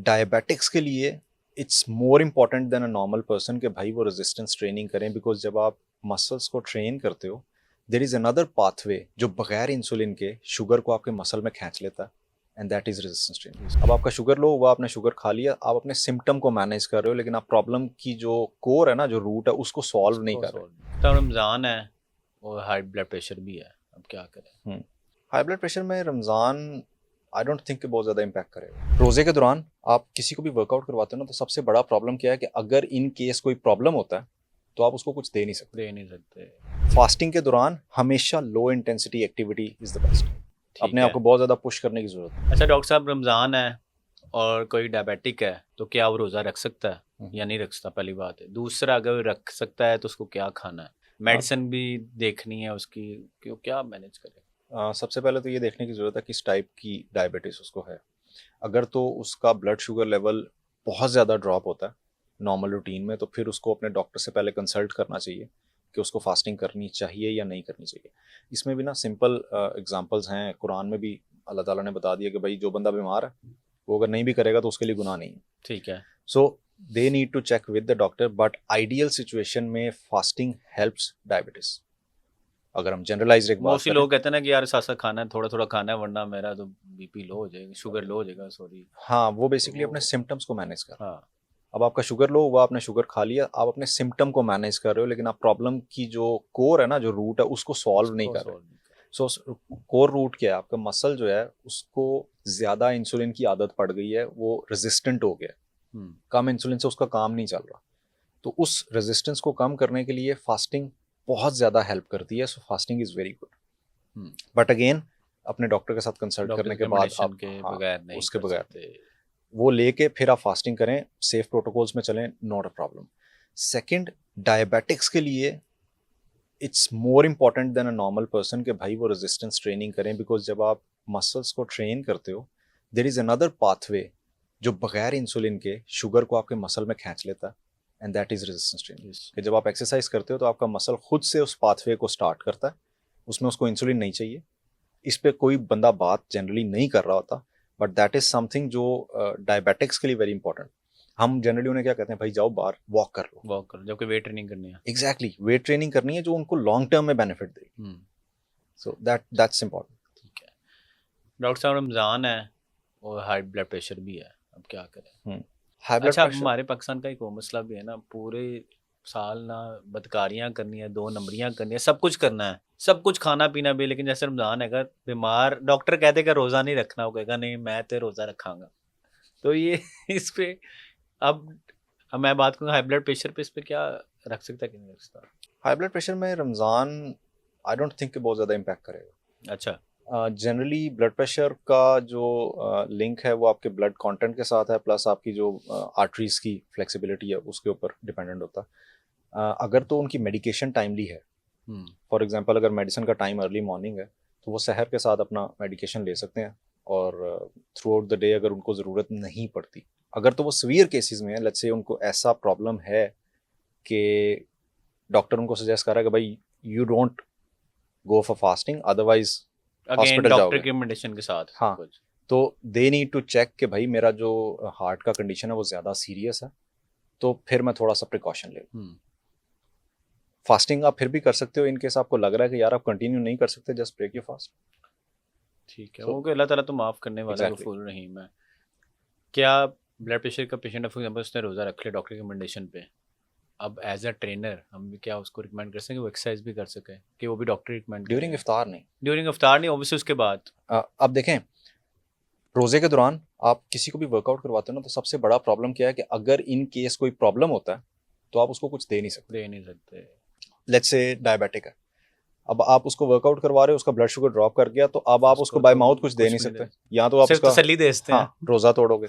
Diabetics के लिए it's more important than a normal person कि भाई वो रेजिस्टेंस ट्रेनिंग करें, बिकॉज जब आप मसल्स को ट्रेन करते हो देर इज़ अनदर पाथवे जो बगैर इंसुलिन के शुगर को आपके मसल में खींच लेता है, and that is resistance training. अब आपका शुगर लो हुआ, आपने शुगर खा लिया, आप अपने सिम्टम को मैनेज कर रहे हो, लेकिन आप प्रॉब्लम की जो कोर है ना, जो रूट है, उसको सॉल्व नहीं कर रहे। तो रमज़ान है और हाई ब्लड प्रेशर भी है, अब क्या करें? हाई ब्लड प्रेशर में रमज़ान आई डोंट थिंक कि बहुत ज़्यादा इम्पैक्ट करेगा। रोज़े के दौरान आप किसी को भी वर्कआउट करवाते हो ना, तो सबसे बड़ा प्रॉब्लम क्या है कि अगर इन केस कोई प्रॉब्लम होता है तो आप उसको कुछ दे नहीं सकते। फास्टिंग के दौरान हमेशा low intensity activity is the best. अपने आप को बहुत ज़्यादा पुश करने की ज़रूरत है। अच्छा डॉक्टर साहब, रमज़ान है और कोई डायबिटिक है तो क्या वो रोज़ा रख सकता है या नहीं रख सकता? पहली बात है। दूसरा, अगर रख सकता है तो उसको क्या खाना है? मेडिसिन भी देखनी है उसकी, क्यों, क्या मैनेज करें? सबसे पहले तो ये देखने की ज़रूरत है किस टाइप की डायबिटीज़ उसको है। अगर तो उसका ब्लड शुगर लेवल बहुत ज़्यादा ड्रॉप होता है नॉर्मल रूटीन में, तो फिर उसको अपने डॉक्टर से पहले कंसल्ट करना चाहिए कि उसको फास्टिंग करनी चाहिए या नहीं करनी चाहिए। इसमें भी ना सिंपल एग्जांपल्स हैं, कुरान में भी अल्लाह ताला ने बता दिया कि भाई जो बंदा बीमार है वो अगर नहीं भी करेगा तो उसके लिए गुनाह नहीं है। ठीक है। So they need to check with the doctor, but ideal situation में फास्टिंग हेल्प्स डायबिटीज़। अगर हम जनरलाइज एक बात मोस्टली करें, लोग कहते हैं ना कि यार साथ साथ खाना है, थोड़ा थोड़ा खाना है, वरना मेरा तो बीपी लो हो जाएगा, शुगर लो हो जाएगा, सॉरी। हाँ वो बेसिकली अपने वो सिम्टम्स को मैनेज कर। हाँ। अब आपका शुगर लो हुआ, आपने शुगर खा लिया, आप अपने सिम्टम को मैनेज कर रहे हो, लेकिन आप प्रॉब्लम की जो कोर है ना, जो रूट है, उसको सॉल्व नहीं उसको कर रहे। सॉल्व नहीं सो कोर रूट क्या है? आपका मसल जो है उसको ज़्यादा इंसुलिन की आदत पड़ गई है, वो रेजिस्टेंट हो गया है, कर। कम इंसुलिन से उसका काम नहीं चल रहा। तो उस रेजिस्टेंस को कम करने के लिए फास्टिंग बहुत ज़्यादा हेल्प करती है। सो fasting is very good, but again अपने डॉक्टर के साथ कंसल्ट डॉक्टर करने की के बाद रिकमेंडेशन आप, के हाँ, बगैर नहीं उसके कर बगैर सकते। वो लेके फिर आप फास्टिंग करें, सेफ प्रोटोकॉल्स में चलें, not a problem. Second, diabetics के लिए it's more important than a normal person कि भाई वो रेजिस्टेंस ट्रेनिंग करें, बिकॉज जब आप मसल्स को ट्रेन करते हो देर इज़ अनदर पाथवे जो बगैर इंसुलिन के शुगर को आपके मसल में खींच लेता है, and that is resistance training. कि जब आप एक्सरसाइज करते हो तो आपका मसल खुद से उस पाथवे को स्टार्ट करता है, उसमें उसको इंसुलिन नहीं चाहिए। इस पे कोई बंदा बात जनरली नहीं कर रहा होता, बट दैट इज समथिंग जो डायबिटिक्स के लिए वेरी इंपॉर्टेंट। हम जनरली उन्हें क्या कहते हैं, भाई जाओ बाहर वॉक कर लो। वॉक करो, जबकि वेट ट्रेनिंग करनी है। एग्जैक्टली, वेट ट्रेनिंग करनी है जो उनको लॉन्ग टर्म में बेनिफिट देगी। So that's important. ठीक है। डॉक्टर साहब, रमज़ान है और हाई ब्लड प्रेशर भी है, अब क्या करें? हाई ब्लड अच्छा, प्रेशर, हमारे पाकिस्तान का एक और मसला भी है ना, पूरे साल ना बदकारियाँ करनी है, दो नंबरियाँ करनी है, सब कुछ करना है, सब कुछ खाना पीना भी। लेकिन जैसे रमज़ान है, अगर बीमार डॉक्टर कहते कि रोज़ा नहीं रखना, वो कहेगा नहीं मैं तो रोज़ा रखांगा। तो ये इस पे अब मैं बात करूँ हाई ब्लड प्रेशर पे, इस पे क्या रख सकता है कि नहीं रख सकता? हाई ब्लड प्रेशर में रमज़ान आई डोंट थिंक कि बहुत ज़्यादा इम्पैक्ट करेगा। अच्छा। जनरली ब्लड प्रेशर का जो लिंक है वो आपके ब्लड कंटेंट के साथ है, प्लस आपकी जो आर्टरीज की फ्लेक्सिबिलिटी है उसके ऊपर डिपेंडेंट होता है। अगर तो उनकी मेडिकेशन टाइमली है, फॉर एग्जांपल अगर मेडिसिन का टाइम अर्ली मॉर्निंग है तो वो सहर के साथ अपना मेडिकेशन ले सकते हैं, और थ्रू आउट द डे अगर उनको ज़रूरत नहीं पड़ती। अगर तो वो सीवियर केसेस में है, लेट्स से उनको ऐसा प्रॉब्लम है कि डॉक्टर उनको सजेस्ट कर रहा है कि भाई you don't go for fasting, otherwise again hospital doctor जाओगे। की रिकमेंडेशन के साथ हाँ, कुछ। तो दे नीड टू चेक कि भाई मेरा जो हार्ट का कंडीशन है वो ज़्यादा सीरियस है, तो फिर मैं थोड़ा सा प्रिकॉशन ले लूँ। फास्टिंग आप फिर भी कर सकते हो इन केस आपको लग रहा है कि यार आप कंटिन्यू नहीं कर सकते, जस्ट ब्रेक योर फास्ट। ठीक है, वो अल्लाह ताला तो माफ़ करने वाला है, एग्जैक्टली। गफूर रहीम है। क्या ब्लड प्रेशर का पेशेंट है, फॉर एग्जाम्पल उसने रोज़ा रख लिया डॉक्टर की रिकमेंडेशन पे, अब एज अ ट्रेनर हम भी क्या उसको रिकमेंड कर सकें वो एक्सरसाइज भी कर सके, कि वो भी डॉक्टर रिकमेंड ड्यूरिंग करें? इफ्तार नहीं। ड्यूरिंग अफ्तार नहीं, ऑब्वियसली उसके बाद। अब देखें, रोजे के दौरान आप किसी को भी वर्कआउट करवाते हो ना, तो सबसे बड़ा प्रॉब्लम क्या है कि अगर इन केस कोई प्रॉब्लम होता है तो आप उसको कुछ दे नहीं सकते। दे नहीं सकते। लेट्स से डायबिटिक है, अब आप उसको वर्कआउट करवा रहे हो, उसका ब्लड शुगर ड्रॉप कर गया, तो अब आप उसको उसको बाय तो माउथ कुछ दे नहीं कुछ भी नहीं सकते, दे, या तो आप सिर्फ उसका, तसल्ली दे सकते हाँ, हैं। रोजा तोड़ोगे।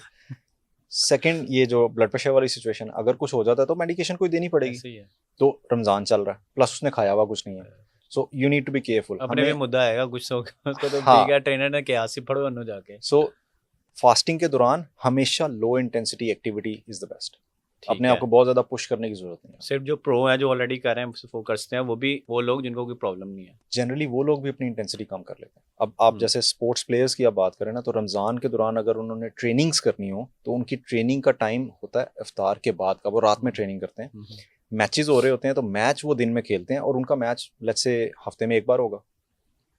सेकंड, ये जो ब्लड प्रेशर वाली सिचुएशन, अगर कुछ हो जाता है तो मेडिकेशन कोई देनी पड़ेगी। ऐसे ही है। तो रमजान चल रहा है, प्लस उसने खाया हुआ कुछ नहीं है, so you need to be careful. अपने भी हमें, मुद्दा आएगा कुछ तो उसको तो ठीक हाँ, है, ट्रेनर ने क्या सी पढ़ो जाके। सो फास्टिंग के दौरान हमेशा low intensity activity is the best. ठीक अपने है। आप को बहुत ज़्यादा पुश करने की ज़रूरत नहीं है। सिर्फ जो प्रो हैं जो ऑलरेडी कर रहे हैं वो करते हैं, वो भी वो लोग जिनको कोई प्रॉब्लम नहीं है। जनरली वो लोग भी अपनी इंटेंसिटी कम कर लेते हैं। अब आप जैसे स्पोर्ट्स प्लेयर्स की आप बात करें ना, तो रमज़ान के दौरान अगर उन्होंने ट्रेनिंग्स करनी हो तो उनकी ट्रेनिंग का टाइम होता है इफ्तार के बाद का, वो रात में ट्रेनिंग करते हैं। हम्म, मैचेस हो रहे होते हैं तो मैच वो दिन में खेलते हैं और उनका मैच लेट्स से हफ्ते में एक बार होगा,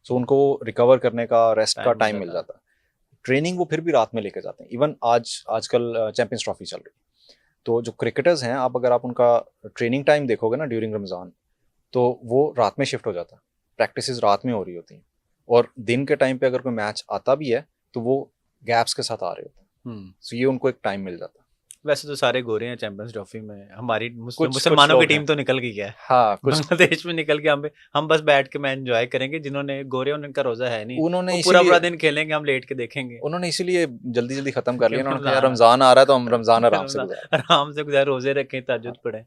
सो उनको रिकवर करने का, रेस्ट का टाइम मिल जाता है। ट्रेनिंग वो फिर भी रात में लेके जाते हैं। इवन आजकल चैंपियंस ट्रॉफी चल रही है, तो जो क्रिकेटर्स हैं, अगर आप उनका ट्रेनिंग टाइम देखोगे ना ड्यूरिंग रमज़ान, तो वो रात में शिफ्ट हो जाता है, प्रैक्टिसेस रात में हो रही होती हैं, और दिन के टाइम पे अगर कोई मैच आता भी है तो वो गैप्स के साथ आ रहे होते हैं। सो ये उनको एक टाइम मिल जाता है। वैसे तो सारे गोरे हैं चैंपियंस ट्रॉफी में, हमारी कुछ मुसलमानों की लोग टीम हैं। तो निकल गई है। हाँ, कुछ बांग्लादेश में निकल के हम बस बैठ के मैच एंजॉय करेंगे। जिन्होंने गोरे उनका रोजा है नहीं, उन्होंने वो पूरा इसीलिए दिन खेलेंगे, हम लेट के देखेंगे। उन्होंने इसीलिए जल्दी जल्दी खत्म कर कि लिया। उन्होंने कहा यार रमजान रमज़ान आ रहा है तो हम रमज़ान आराम से गुजार। आराम से गुजार, रोजे रखें, तहज्जुद पढ़ें।